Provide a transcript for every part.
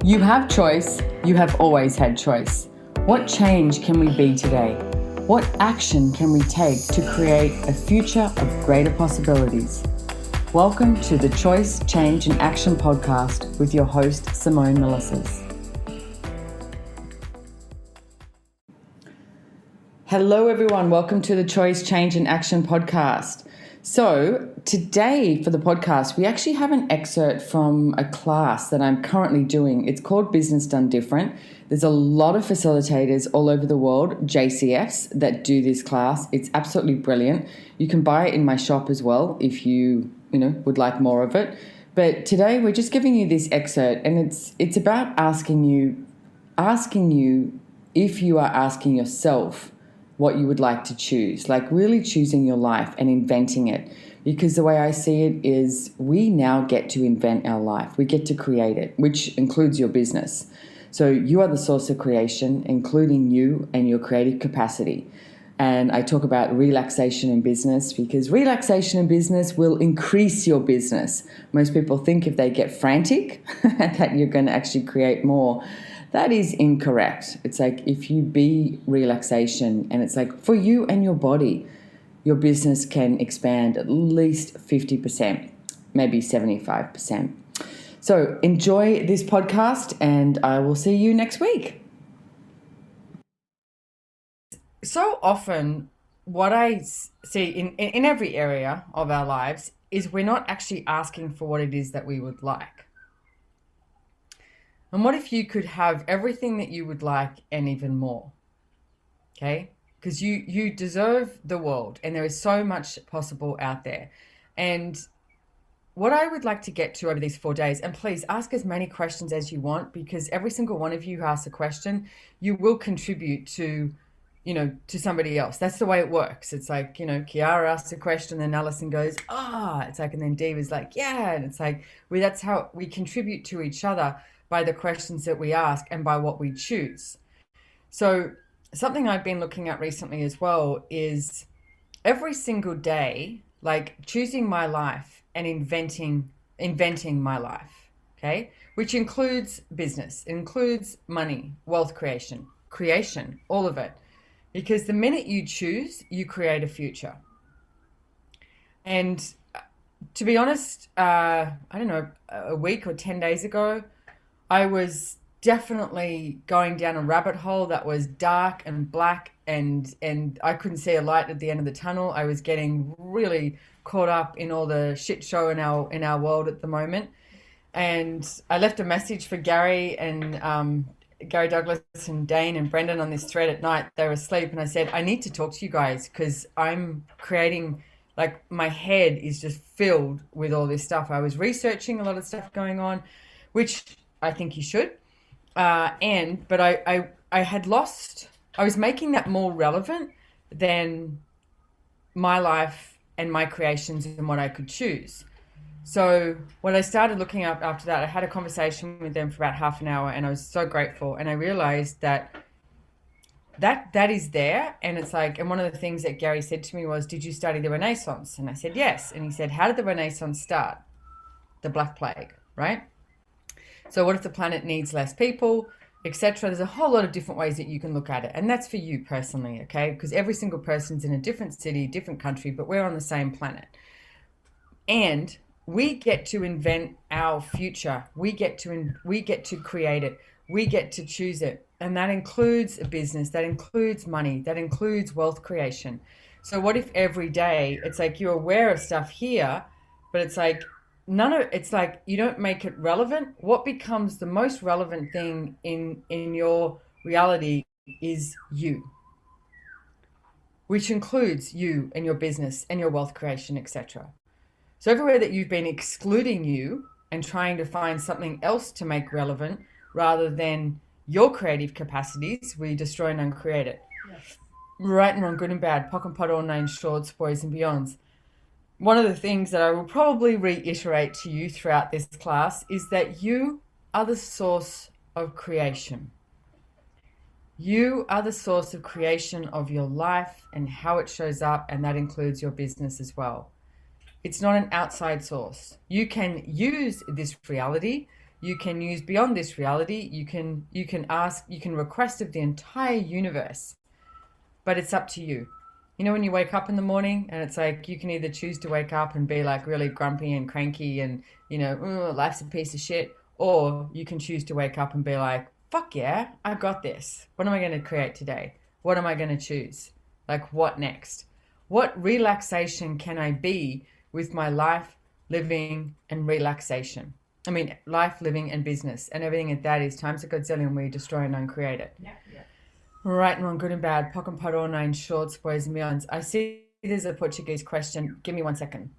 You have choice. You have always had choice. What change can we be today? What action can we take to create a future of greater possibilities? Welcome to the Choice, Change and Action podcast with your host, Simone Milasas. Hello, everyone. Welcome to the Choice, Change and Action podcast. So today for the podcast, we actually have an excerpt from a class that I'm currently doing. It's called Business Done Different. There's a lot of facilitators all over the world, JCFs, that do this class. It's absolutely brilliant. You can buy it in my shop as well if you would like more of it. But today we're just giving you this excerpt, and it's about asking you if you are asking yourself what you would like to choose, like really choosing your life and inventing it. Because the way I see it is we now get to invent our life. We get to create it, which includes your business. So you are the source of creation, including you and your creative capacity. And I talk about relaxation in business because relaxation in business will increase your business. Most people think if they get frantic that you're going to actually create more. That is incorrect. It's like if you be relaxation, and it's like for you and your body, your business can expand at least 50%, maybe 75%. So enjoy this podcast, and I will see you next week. So often what I see in every area of our lives is we're not actually asking for what it is that we would like. And what if you could have everything that you would like and even more? Okay? Because you deserve the world, and there is so much possible out there. And what I would like to get to over these 4 days, and please ask as many questions as you want, because every single one of you who asks a question, you will contribute to somebody else. That's the way it works. It's like, Kiara asks a question, then Alison goes, it's like, and then Dee was like, yeah. And it's like, that's how we contribute to each other, by the questions that we ask and by what we choose. So something I've been looking at recently as well is every single day, like choosing my life and inventing my life, okay? Which includes business, includes money, wealth creation, all of it. Because the minute you choose, you create a future. And to be honest, I don't know, a week or 10 days ago, I was definitely going down a rabbit hole that was dark and black, and I couldn't see a light at the end of the tunnel. I was getting really caught up in all the shit show in our world at the moment. And I left a message for Gary and Gary Douglas and Dane and Brendan on this thread at night. They were asleep, and I said, I need to talk to you guys because I'm creating, like, my head is just filled with all this stuff. I was researching a lot of stuff going on, which I think you should. But I had lost, I was making that more relevant than my life and my creations and what I could choose. So when I started looking up after that, I had a conversation with them for about half an hour, and I was so grateful. And I realized that is there. And it's like, and one of the things that Gary said to me was, did you study the Renaissance? And I said, yes. And he said, how did the Renaissance start? The Black Plague, right? So what if the planet needs less people, etc.? There's a whole lot of different ways that you can look at it. And that's for you personally, okay? Because every single person's in a different city, different country, but we're on the same planet. And we get to invent our future. We get to create it. We get to choose it. And that includes a business, that includes money, that includes wealth creation. So what if every day it's like you're aware of stuff here, but it's like it's like you don't make it relevant. What becomes the most relevant thing in your reality is you, which includes you and your business and your wealth creation, etc. So everywhere that you've been excluding you and trying to find something else to make relevant rather than your creative capacities, we destroy and uncreate it. Yes. Right and wrong, good and bad, pock and pot, all nine shorts, boys and beyonds. One of the things that I will probably reiterate to you throughout this class is that you are the source of creation. You are the source of creation of your life and how it shows up, and that includes your business as well. It's not an outside source. You can use this reality you can use beyond this reality. You can ask, you can request of the entire universe, but it's up to you. You know, when you wake up in the morning and it's like you can either choose to wake up and be like really grumpy and cranky and, you know, life's a piece of shit, or you can choose to wake up and be like, fuck yeah, I got this. What am I going to create today? What am I going to choose? Like, what next? What relaxation can I be with my life, living, and relaxation? I mean, life, living, and business, and everything that is times a godzillion. We destroy and uncreate it. Yeah, yeah. Right and wrong, good and bad, pock and pot, all nine shorts, boys and beyonds. I see there's a Portuguese question. Give me 1 second.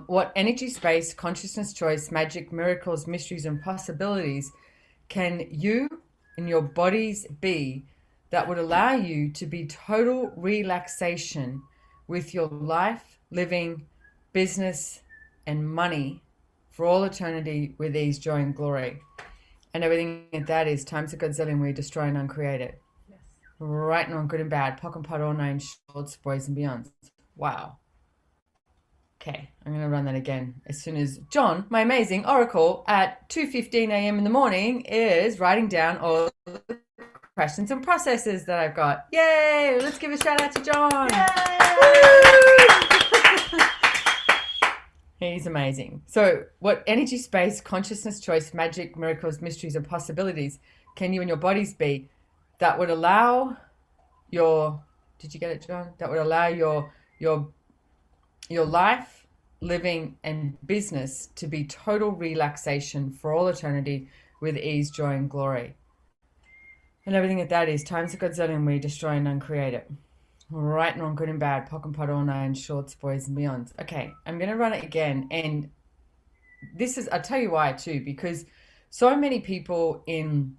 What energy, space, consciousness, choice, magic, miracles, mysteries, and possibilities can you and your bodies be that would allow you to be total relaxation with your life, living, business, and money for all eternity with ease, joy, and glory? And everything that is times a godzillion, we destroy and uncreate it. Yes. Right and wrong, good and bad, pock and pot, all nine shorts, boys and beyonds. Wow. Okay, I'm going to run that again as soon as John, my amazing oracle, at 2:15 a.m. in the morning is writing down all the questions and processes that I've got. Yay! Let's give a shout out to John. He's amazing. So what energy, space, consciousness, choice, magic, miracles, mysteries, and possibilities can you and your bodies be that would allow your, did you get it, John? That would allow your life, living, and business to be total relaxation for all eternity with ease, joy, and glory. And everything that is times a godzillion, we destroy and uncreate it. Right and wrong, good and bad, pock and pot, all nine shorts, boys and beyonds. Okay, I'm going to run it again. And this is, I'll tell you why too, because so many people in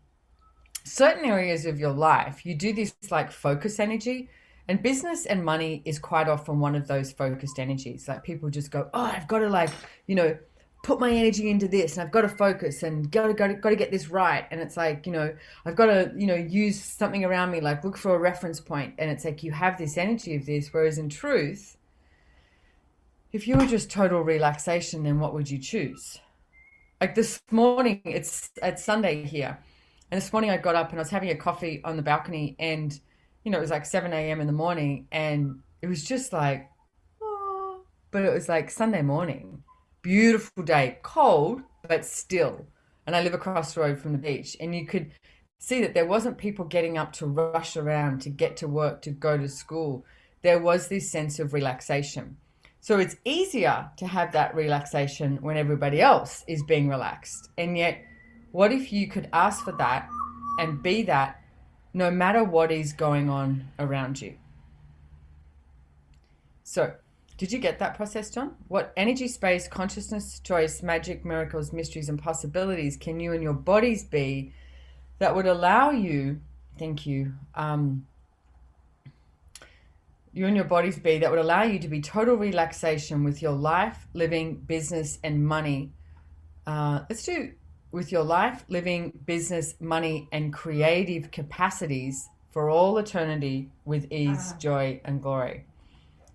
certain areas of your life, you do this like focus energy, and business and money is quite often one of those focused energies. Like people just go, oh, I've got to like, you know, put my energy into this, and I've got to focus and got to get this right. And it's like, you know, I've got to, you know, use something around me, like look for a reference point. And it's like you have this energy of this, whereas in truth, if you were just total relaxation, then what would you choose? Like this morning, it's Sunday here, and this morning I got up and I was having a coffee on the balcony, and you know, it was like 7 a.m. in the morning, and it was just like, oh, but it was like Sunday morning. Beautiful day, cold, but still. And I live across the road from the beach, and you could see that there wasn't people getting up to rush around to get to work, to go to school. There was this sense of relaxation. So it's easier to have that relaxation when everybody else is being relaxed. And yet, what if you could ask for that and be that no matter what is going on around you? So, did you get that process, John? What energy, space, consciousness, choice, magic, miracles, mysteries, and possibilities can you and your bodies be that would allow you, thank you, you and your bodies be that would allow you to be total relaxation with your life, living, business, and money. Let's do with your life, living, business, money, and creative capacities for all eternity with ease, joy, and glory.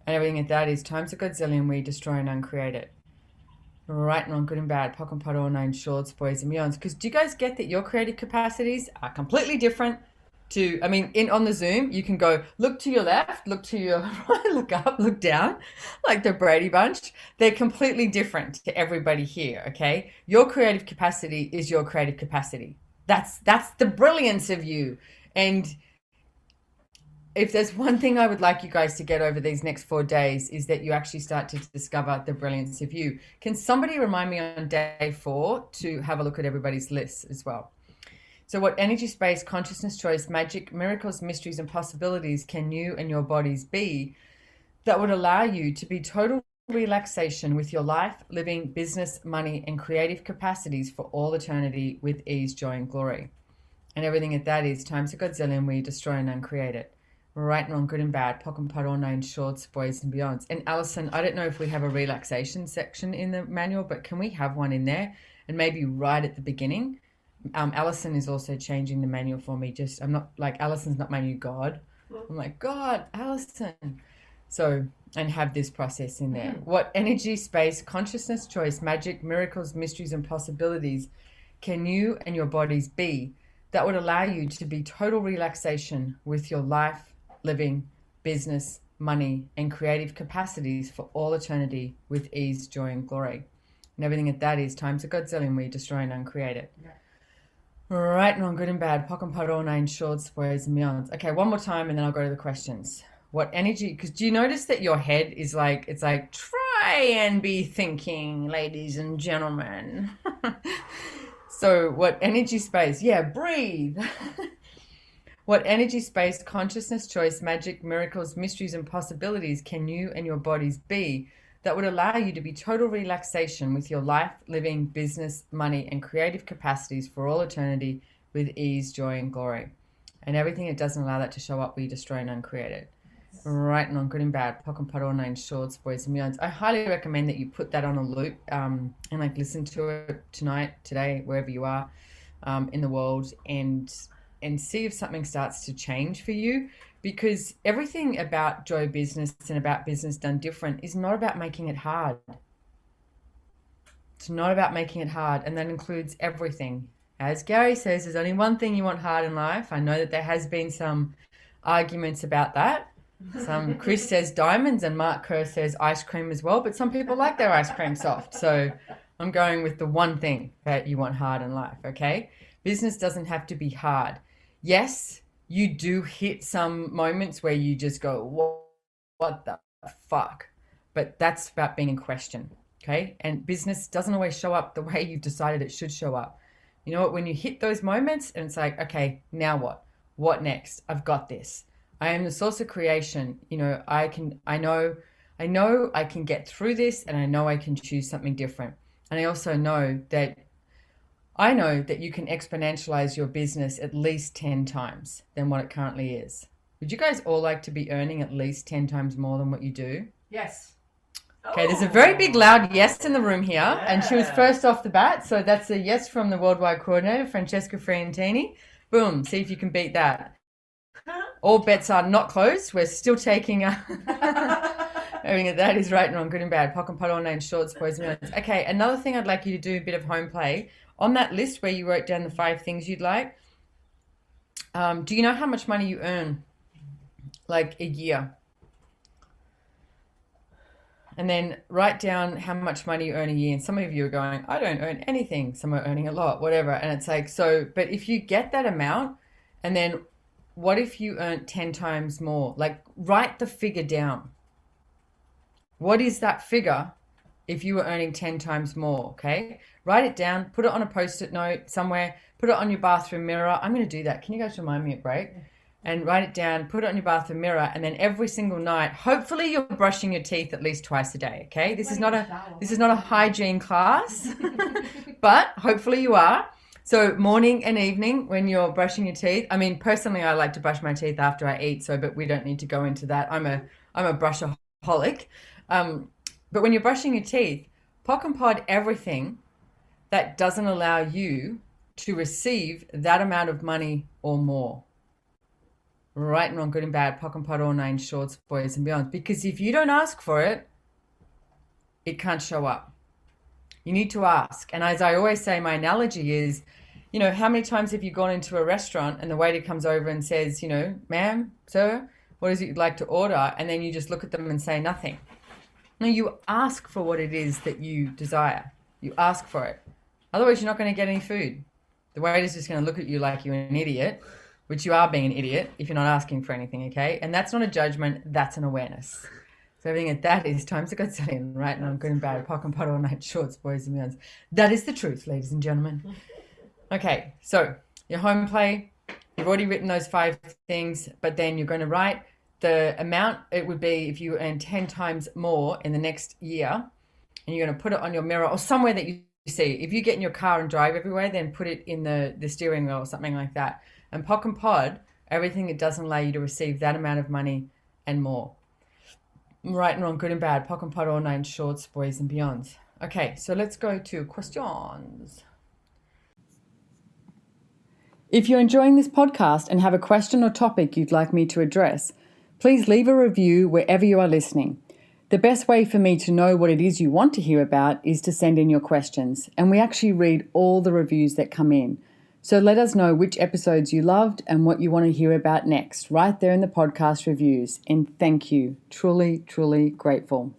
And everything that is times a godzillion, we destroy and uncreate it. Right and wrong, good and bad, pock and pot, all nine shorts, boys and beyonds. Because do you guys get that your creative capacities are completely different to, I mean, on the Zoom, you can go, look to your left, look to your right, look up, look down, like the Brady Bunch. They're completely different to everybody here, okay? Your creative capacity is your creative capacity. That's the brilliance of you. And if there's one thing I would like you guys to get over these next 4 days is that you actually start to discover the brilliance of you. Can somebody remind me on day 4 to have a look at everybody's lists as well? So what energy, space, consciousness, choice, magic, miracles, mysteries, and possibilities can you and your bodies be that would allow you to be total relaxation with your life, living, business, money, and creative capacities for all eternity with ease, joy, and glory? And everything that is times a godzillion, we destroy and uncreate it. Right and wrong, good and bad, pock and pot, all nine shorts, boys and beyonds. And Alison, I don't know if we have a relaxation section in the manual, but can we have one in there? And maybe right at the beginning. Alison is also changing the manual for me. Just, I'm not like, Alison's not my new God. I'm like, God, Alison. So and have this process in there. What energy, space, consciousness, choice, magic, miracles, mysteries, and possibilities can you and your bodies be that would allow you to be total relaxation with your life, living, business, money, and creative capacities for all eternity with ease, joy, and glory? And everything at that is times a godzillion where you destroy and uncreate it. Yeah. Right and wrong, good and bad, pock and pot, all nine shorts, boys and beyonds. Okay, one more time and then I'll go to the questions. What energy, because do you notice that your head is like, it's like, try and be thinking, ladies and gentlemen. So what energy, space, yeah, breathe. What energy, space, consciousness, choice, magic, miracles, mysteries, and possibilities can you and your bodies be that would allow you to be total relaxation with your life, living, business, money, and creative capacities for all eternity with ease, joy, and glory? And everything that doesn't allow that to show up, we destroy and uncreate it. Right and on, good and bad, pock and pot, all nine shorts, boys and beyonds. I highly recommend that you put that on a loop and like listen to it tonight, today, wherever you are in the world, and see if something starts to change for you. Because everything about Joy Business and about Business Done Different is not about making it hard. It's not about making it hard, and that includes everything. As Gary says, there's only one thing you want hard in life. I know that there has been some arguments about that. Chris says diamonds and Mark Kerr says ice cream as well, but some people like their ice cream soft. So I'm going with the one thing that you want hard in life, okay? Business doesn't have to be hard. Yes, you do hit some moments where you just go, what the fuck? But that's about being in question, okay? And business doesn't always show up the way you've decided it should show up. You know what? When you hit those moments and it's like, okay, now what? What next? I've got this. I am the source of creation. You know, I know I can get through this, and I know I can choose something different. And I also know that you can exponentialize your business at least 10 times than what it currently is. Would you guys all like to be earning at least 10 times more than what you do? Yes. Okay, there's a very big loud yes in the room here, and she was first off the bat, so that's a yes from the worldwide coordinator, Francesca Friantini. Boom, see if you can beat that. All bets are not closed. We're still taking everything that is right and wrong, good and bad, pock and pot, all nine shorts, boys and girls. Okay, another thing I'd like you to do a bit of home play. On that list where you wrote down the 5 things you'd like, do you know how much money you earn, like a year? And then write down how much money you earn a year. And some of you are going, I don't earn anything. Some are earning a lot, whatever. And it's like, so, but if you get that amount, and then what if you earned 10 times more? Like, write the figure down. What is that figure if you were earning 10 times more, okay? Write it down, put it on a Post-it note somewhere, put it on your bathroom mirror. I'm going to do that. Can you guys remind me at break? And write it down, put it on your bathroom mirror, and then every single night, hopefully you're brushing your teeth at least twice a day, okay? This is not a hygiene class, but hopefully you are. So morning and evening when you're brushing your teeth. I mean, personally, I like to brush my teeth after I eat, but we don't need to go into that. I'm a brushaholic. But when you're brushing your teeth, pock and pod everything that doesn't allow you to receive that amount of money or more. Right and wrong, good and bad, pock and pod, all nine shorts, boys and beyond. Because if you don't ask for it, it can't show up. You need to ask. And as I always say, my analogy is, you know, how many times have you gone into a restaurant and the waiter comes over and says, you know, ma'am, sir, what is it you'd like to order? And then you just look at them and say nothing. No, you ask for what it is that you desire. You ask for it. Otherwise, you're not going to get any food. The waiter's just going to look at you like you're an idiot, which you are being an idiot if you're not asking for anything, okay? And that's not a judgment, that's an awareness. So everything at that is times a godzillion, right? And I'm good and bad, pock and pot, all night shorts, boys and beyonds. That is the truth, ladies and gentlemen. Okay, so your home play, you've already written those 5 things, but then you're going to write the amount it would be if you earn 10 times more in the next year, and you're going to put it on your mirror or somewhere that you see. If you get in your car and drive everywhere, then put it in the steering wheel or something like that. And pock and pod, everything that doesn't allow you to receive that amount of money and more. Right and wrong, good and bad, pock and pod, all nine shorts, boys and beyonds. Okay, so let's go to questions. If you're enjoying this podcast and have a question or topic you'd like me to address, please leave a review wherever you are listening. The best way for me to know what it is you want to hear about is to send in your questions, and we actually read all the reviews that come in. So let us know which episodes you loved and what you want to hear about next, right there in the podcast reviews. And thank you. Truly, truly grateful.